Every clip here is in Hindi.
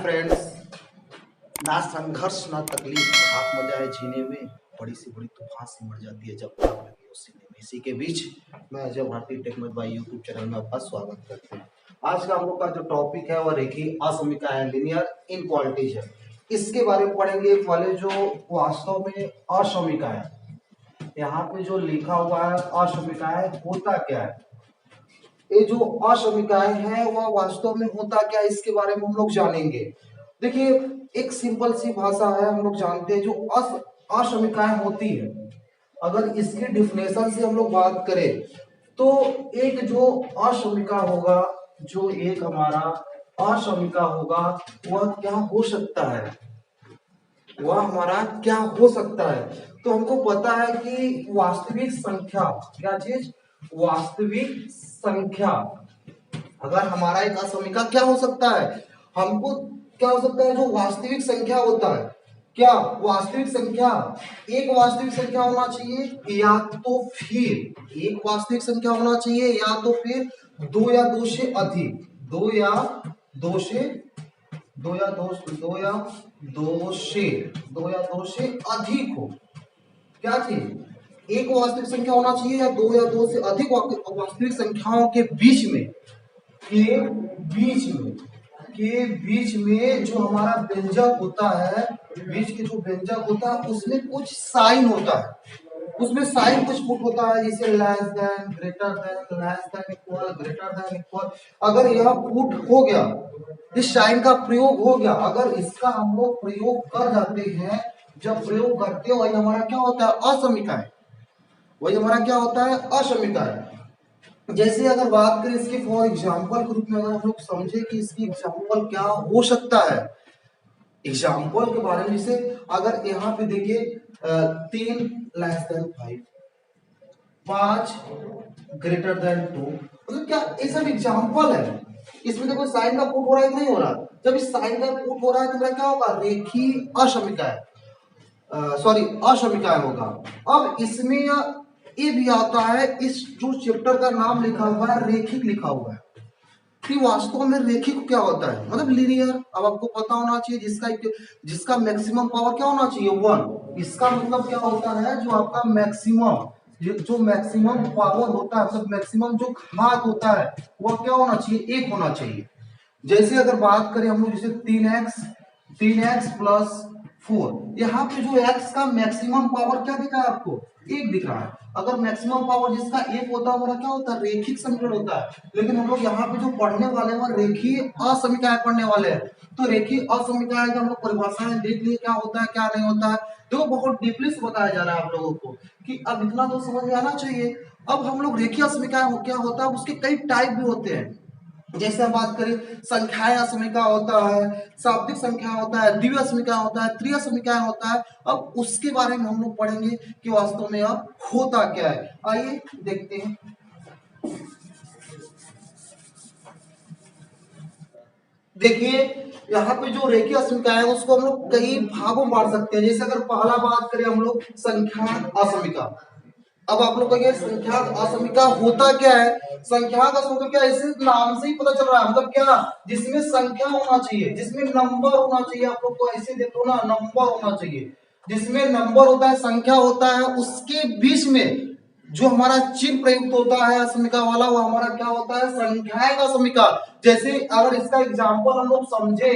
फ्रेंड्स, ना संघर्ष ना तकलीफ, हाथ मजा है जीने में, बड़ी सी बड़ी तूफान से मर जाती है जब आग लगी हो सीने में। इसी के बीच मैं अजय भारती टेक्निक बाई यूट्यूब चैनल में आपका स्वागत करते हैं। आज का हम लोग का जो टॉपिक है वह रेखीय असमिका है, लीनियर इनक्वालिटीज है। इसके बारे में पढ़ेंगे वाले जो वास्तव में असमिका है। यहाँ पे जो लिखा हुआ है असमिका है, होता क्या है, ये जो असमिकाएं हैं वह वास्तव में होता क्या है, इसके बारे में हम लोग जानेंगे। देखिए, एक सिंपल सी भाषा है, हम लोग जानते हैं जो असमिकाएं होती है, अगर इसकी डिफिनेशन से हम लोग बात करें तो एक जो असमिका होगा, जो एक हमारा असमिका होगा वह क्या हो सकता है, वह हमारा क्या हो सकता है। तो हमको पता है कि वास्तविक संख्या, क्या चीज, वास्तविक संख्या, अगर हमारा एक असमिका क्या हो सकता है, हमको क्या हो सकता है, जो वास्तविक संख्या होता है, क्या वास्तविक संख्या, एक वास्तविक संख्या होना चाहिए या तो फिर एक वास्तविक संख्या होना चाहिए या तो फिर दो या दो से अधिक, दो या दो से अधिक हो। क्या चीज, एक वास्तविक संख्या होना चाहिए या दो से अधिक वास्तविक संख्याओं के बीच में, के बीच में जो हमारा व्यंजक होता है, बीच के जो व्यंजक होता है उसमें कुछ साइन होता है, उसमें साइन कुछ पुट होता है, जैसे less than, greater than, less than equal, greater than equal. अगर यह पुट हो गया, इस साइन का प्रयोग हो गया, अगर इसका हम लोग प्रयोग कर जाते हैं, जब प्रयोग करते हैं वही हमारा क्या होता है, असमिका है, वही हमारा क्या होता है, असमिका है। जैसे अगर बात करें इसके फॉर एग्जाम्पल के रूप में, अगर हम लोग समझे कि इसकी एग्जाम्पल क्या हो सकता है, एग्जाम्पल के बारे में, जैसे अगर यहाँ पे देखिए 3 लेस देन 5, 5 ग्रेटर देन 2, मतलब क्या ये सब एग्जाम्पल है। इसमें देखो साइन का पुट हो रहा है, नहीं हो रहा। जब इस साइन का पुट हो रहा है तो मेरा क्या होगा, रेखीय असमिका है, सॉरी असमिका होगा। अब इसमें ये भी आता है, इस जो चैप्टर का नाम लिखा हुआ है रेखिक लिखा हुआ है, कि वास्तव में रेखिक क्या होता है, मतलब लीनियर। अब आपको पता होना चाहिए जिसका मैक्सिमम पावर क्या होना चाहिए, 1। इसका मतलब क्या होता है, जो आपका मैक्सिमम, जो मैक्सिमम पावर होता है, मतलब मैक्सिमम जो घात होता है वह क्या होना चाहिए, 1 होना चाहिए। जैसे अगर बात करें हम लोग, जैसे 3x प्लस 4, यहाँ पे जो x का मैक्सिमम पावर क्या दिख रहा है आपको, 1 दिख रहा है। अगर मैक्सिमम पावर जिसका 1 होता है हमारा क्या होता है, रेखिक समीकरण होता है। लेकिन हम लोग यहाँ पे जो पढ़ने वाले हैं रेखीय असमिकाएं पढ़ने वाले हैं, तो रेखीय असमिकाएं का हम लोग परिभाषाएं देख लिए, क्या होता है क्या नहीं होता है। तो बहुत डीपली से बताया जा रहा है आप लोगों को, कि अब इतना तो समझ में आना चाहिए। अब हम लोग रेखीय असमिकाएं क्या होता है, उसके कई टाइप भी होते हैं। जैसे हम बात करें, संख्याएं असमिका होता है, शाब्दिक संख्या होता है, द्वितीय असमिका होता है, त्रिय असमिका होता है। अब उसके बारे में हम लोग पढ़ेंगे कि वास्तव में अब होता क्या है। आइए देखते हैं। देखिए, यहाँ पे जो रेखीय असमिका है उसको हम लोग कई भागों में बांट सकते हैं। जैसे अगर पहला बात करें हम लोग संख्याक असमिका। अब आप लोग कहिए संख्याक असमिका होता क्या है। संख्याक असमिका क्या है, इसे नाम से ही पता चल रहा है, मतलब क्या, जिसमें संख्या होना चाहिए, जिसमें नंबर होना चाहिए। आप लोग को ऐसे देखो ना, नंबर होना चाहिए, जिसमें नंबर होता है, संख्या होता है, उसके बीच में जो हमारा चिन्ह प्रयुक्त होता है असमिका वाला, वो हमारा क्या होता है, संख्याएं का समीका। जैसे अगर इसका एग्जांपल हम लोग समझे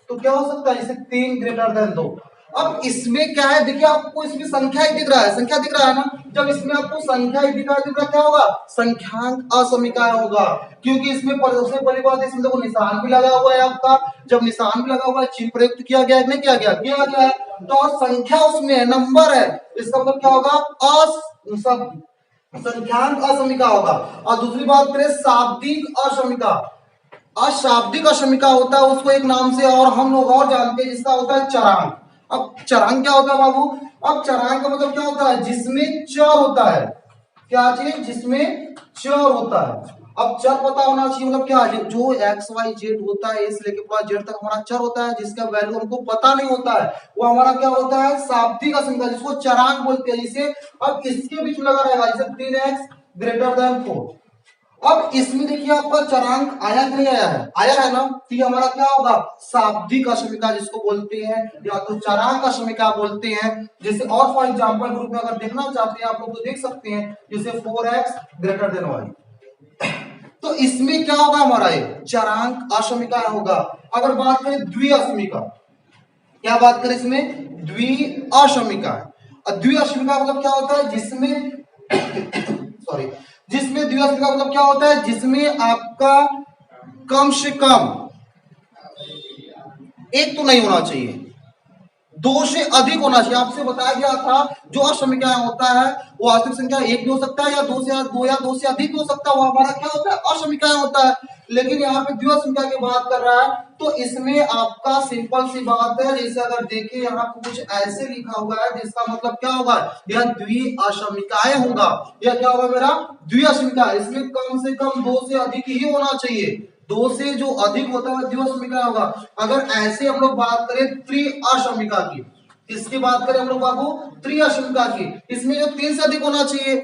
तो क्या हो सकता है, जैसे 3 ग्रेटर देन 2। अब इसमें क्या है, देखिए आपको इसमें संख्या ही दिख रहा है, संख्या दिख रहा है ना। जब इसमें आपको संख्या ही दिख रहा है, क्या होगा, संख्यांक असमिका होगा। क्योंकि इसमें सबसे पहली बात, इसमें देखो निशान भी लगा हुआ है आपका। जब निशान भी लगा हुआ है, चिन्ह प्रयुक्त किया गया है, नहीं किया गया, किया गया है। तो और संख्या उसमें है, नंबर है, इसका मतलब क्या होगा, संख्यांक असमिका होगा। और दूसरी बात करें शाब्दिक असमिका, अशाब्दिक असमिका होता है, उसको एक नाम से और हम लोग और जानते हैं, जिसका होता है चरांक। अब चरांक क्या होता है बाबू, अब चरांक का मतलब क्या होता है, जिसमें चर होता है, क्या चीज, जिसमें चर होता है। अब चर पता होना चाहिए, मतलब क्या, जो एक्स वाई जेड होता है, इस लेके पूरा जेड तक हमारा चर होता है, जिसका वैल्यू हमको पता नहीं होता है, वो हमारा क्या होता है, शाब्दिक असमिका, जिसको चरांक बोलते हैं। जिसे अब इसके बीच में लगा रहेगा, जैसे 3x ग्रेटर देन 4। अब इसमें देखिए आपका चरांक आया कि नहीं आया है, आया है ना, तो ये हमारा क्या होगा, शाब्दिक अश्मिका जिसको बोलते हैं, या तो चरांक अश्मिका बोलते हैं। जैसे और फॉर एग्जांपल ग्रुप में अगर देखना चाहते हैं आप लोग तो देख सकते हैं, जैसे 4x ग्रेटर देन y, तो इसमें क्या होगा हमारा, ये चरांक अश्मिका होगा। अगर बात करें द्विअश्मिका, क्या बात करें इसमें, द्विअश्मिका। द्विअश्मिका मतलब क्या होता है, जिसमें सॉरी, जिसमें द्विअश्मिका मतलब क्या होता है, जिसमें आपका कम से कम एक तो नहीं होना चाहिए, दो से अधिक होना चाहिए। आपसे बताया गया था जो अश्मिका होता है वो वास्तविक संख्या एक भी हो सकता है, या दो से अधिक हो सकता है, वो हमारा क्या होता है, अश्मिका होता है। लेकिन यहाँ पे द्वितीय संख्या की बात कर रहा है, तो इसमें आपका सिंपल सी बात है, जैसे अगर देखिए यहाँ पे कुछ ऐसे लिखा हुआ है, जिसका मतलब क्या होगा, यह द्विअश्मिकाएं होगा। यह क्या होगा मेरा, द्विअश्मिका। इसमें कम से कम दो से अधिक ही होना चाहिए, दो से जो अधिक होता है द्विअश्मिका होगा। अगर ऐसे हम लोग बात करें त्रिअश्मिका की, किसकी बात करें हम लोग बाबू, त्रिअश्मिका की, इसमें जो तीन से अधिक होना चाहिए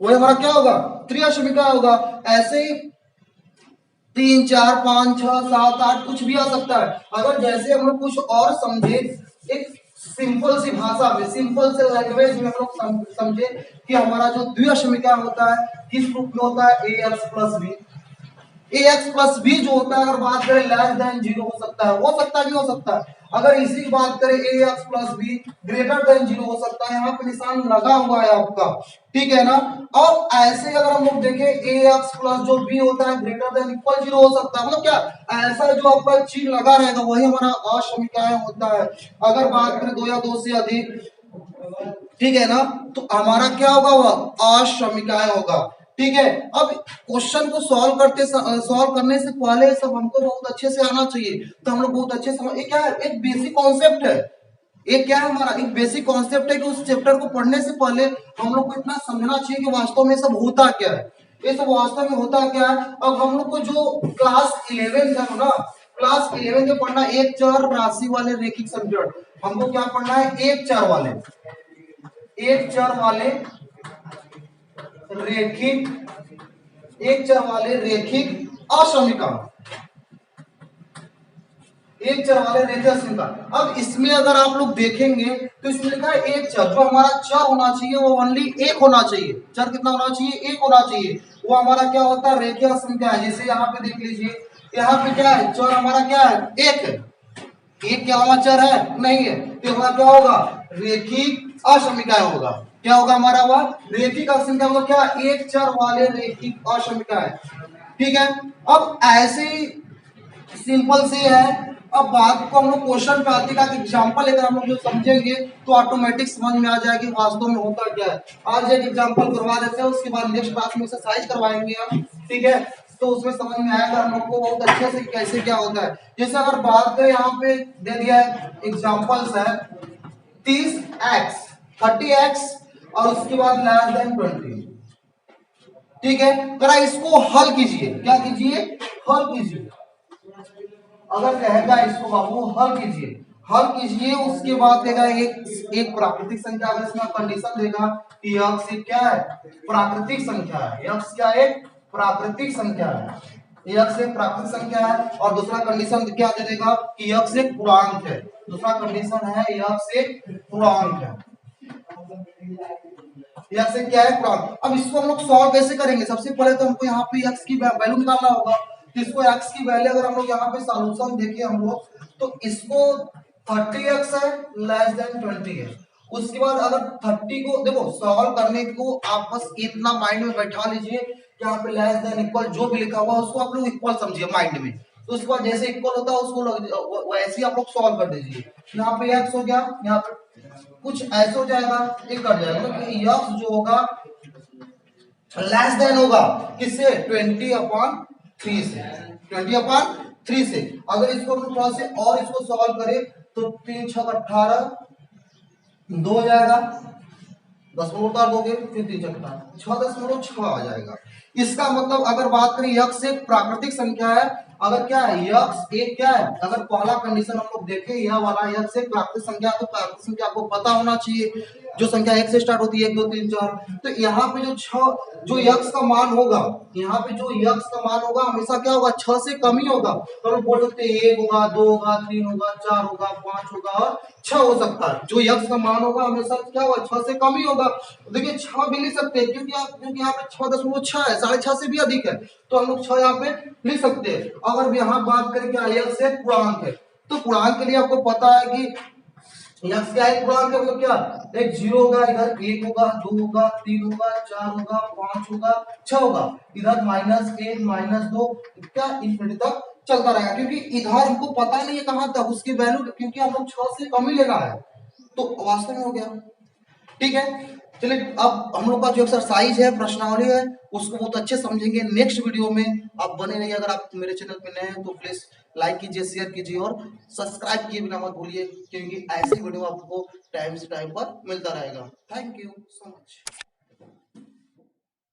वो हमारा क्या होगा, त्रिअश्मिका होगा। ऐसे ही 3 4 5 6 7 8 कुछ भी आ सकता है। अगर जैसे हम लोग कुछ और समझे, एक सिंपल सी भाषा में, सिंपल से लैंग्वेज में हम लोग समझे कि हमारा जो द्विअश्मिका होता है किस रूप में होता है, A X plus B. ax plus B जो होता है, अगर बात करें लेस देन जीरो हो सकता है, नहीं हो सकता है। अगर इसी की बात करें ax plus be greater than zero हो सकता है, यहाँ पे निशान लगा हुआ है आपका, ठीक है ना। और ऐसे अगर हम लोग देखें ax प्लस जो b होता है ग्रेटर देन इक्वल जीरो हो सकता है, मतलब क्या, ऐसा जो आपका चीज लगा रहेगा वही हमारा अश्मिकाएं होता है। अगर बात करें दो या दो से अधिक, ठीक है ना, तो हमारा क्या होगा, वह अश्मिकाएं होगा, ठीक है। अब क्वेश्चन को सॉल्व करने से पहले सब हमको बहुत अच्छे से आना चाहिए, तो हम लोग बहुत अच्छे से, ये क्या है, एक बेसिक कॉन्सेप्ट है, ये क्या है हमारा, एक बेसिक कॉन्सेप्ट है कि उस चैप्टर को पढ़ने से पहले हम लोग को इतना समझना चाहिए कि वास्तव में सब होता क्या है, ये सब वास्तव में होता क्या है। अब हम लोग को जो क्लास 11 है ना, क्लास 11 में पढ़ना एक चर राशि वाले रैखिक समीकरण, हमको क्या पढ़ना है, एक चर वाले रैखिक, एक चर वाले रैखिक असमीकरण, एक चर वाले रैखिक असमीकरण। अब इसमें अगर आप लोग देखेंगे तो इसमें लिखा है एक चर, जो हमारा चर होना चाहिए वो ओनली एक होना चाहिए। चर कितना होना चाहिए, एक होना चाहिए, वो हमारा क्या होता है, रैखिक असमीकरण। जैसे यहाँ पे देख लीजिए, यहाँ पे क्या है, चर हमारा क्या है, एक है, एक क्या हमारा चर है, नहीं है, तो हमारा क्या होगा, रैखिक असमीकरण होगा। क्या होगा हमारा, वह रैखिक असमीकरण मतलब क्या, एक चर वाले रैखिक असमीकरण, ठीक है। अब ऐसे सिंपल से है। अब बात को हम लोग क्वेश्चन पे आते हैं, एग्जांपल लेकर हम लोग जो समझेंगे तो ऑटोमेटिक समझ में आ जाएगी वास्तव में होता क्या है। आज एक एग्जांपल करवा देते हैं, उसके बाद नेक्स्ट क्लास में एक्सरसाइज करवाएंगे हम, ठीक है, तो उसमें समझ में आएगा हम लोग को बहुत अच्छे से कैसे क्या होता है। जैसे अगर बात करें, यहाँ पे दे दिया है एग्जांपल्स है 30x 30x और उसके बाद लेस देन 20, ठीक है। जरा इसको हल कीजिए, क्या कीजिए, हल कीजिए। अगर कहेगा इसको बाबू हल कीजिए, हल कीजिए, उसके बाद देगा एक प्राकृतिक संख्या। अगर इसमें कंडीशन देगा कि x एक क्या है, प्राकृतिक संख्या है, x क्या एक प्राकृतिक संख्या है, x एक प्राकृतिक संख्या है। और दूसरा कंडीशन क्या दे देगा कि x एक पूर्णांक है, दूसरा कंडीशन है x एक पूर्णांक है, x से क्या है, पूर्णांक। अब इसको हम लोग सॉल्व कैसे करेंगे, सबसे पहले तो हमको यहाँ पे x की वैल्यू निकालना होगा। तो इसको x की वैल्यू अगर हम लोग यहाँ पे सॉल्यूशन देखिए हम लोग, तो इसको 30x है लेस देन 20 है। उसके बाद अगर 30 को देखो सॉल्व करने को आप बस इतना माइंड में बैठा लीजिए, यहाँ पे लेस देन इक्वल जो भी लिखा हुआ उसको आप लोग इक्वल समझिए माइंड में। तो उसके बाद जैसे इक्वल होता है उसको वैसे ही आप लोग सॉल्व कर दीजिए। यहाँ पे x हो गया, यहाँ पे कुछ ऐसे हो जाएगा, एक कट जाएगा, मतलब x जो होगा लेस देन होगा किससे, 20/3 से, 20/3 से। अगर इसको हम थोड़ा से और इसको सॉल्व करें तो 3 6 18 2 हो जाएगा, 10 उतार दोगे, फिर 3 6.6 आ जाएगा। इसका मतलब अगर बात करें x एक प्राकृतिक संख्या है, अगर क्या है x एक क्या है, अगर पहला कंडीशन हम लोग देखें यह वाला x एक प्राकृतिक संख्या, तो प्राकृतिक संख्या आपको पता होना चाहिए जो संख्या एक से स्टार्ट होती है 1 2 3 4, तो यहाँ पे जो यक्स का मान होगा, यहाँ पे जो यक्स का मान होगा हमेशा क्या होगा, 6 से कम ही होगा। तो हम बोल सकते हैं 1 होगा, 2 होगा, 3 होगा, 4 होगा, 5 होगा और 6 हो सकता है। जो यक्स का मान होगा हमेशा क्या होगा, 6 से कम ही होगा। देखिए 6 भी लिख सकते हैं क्योंकि यहाँ पे 6.6 है, 6.5 से भी अधिक है, तो हम लोग 6 यहाँ पे लिख सकते हैं। अगर यहाँ बात करें क्या यक्स है, पूर्णांक है, तो पूर्णांक के लिए आपको पता है कि यक्स क्या है, पूर्णांक है, मतलब क्या, एक 0 होगा, इधर 1 होगा, 2 होगा, 3 होगा, 4 होगा, 5 होगा, 6 होगा, इधर -1 -2 क्या इंफिनिटी तक चलता रहेगा, क्योंकि इधर हमको पता नहीं है कहां तक उसकी वैल्यू, क्योंकि हम लोग 6 से कम ही लेना है, तो वास्तव में हो गया। ठीक है, चलिए अब हम लोग का जो एक्सरसाइज है, प्रश्नावली है, उसको बहुत अच्छे समझेंगे नेक्स्ट वीडियो में। आप बने रहिए। अगर आप मेरे चैनल पे नए हैं तो प्लीज लाइक कीजिए, शेयर कीजिए और सब्सक्राइब किए बिना मत भूलिए, क्योंकि ऐसी वीडियो आपको टाइम से टाइम पर मिलता रहेगा। Thank you so much.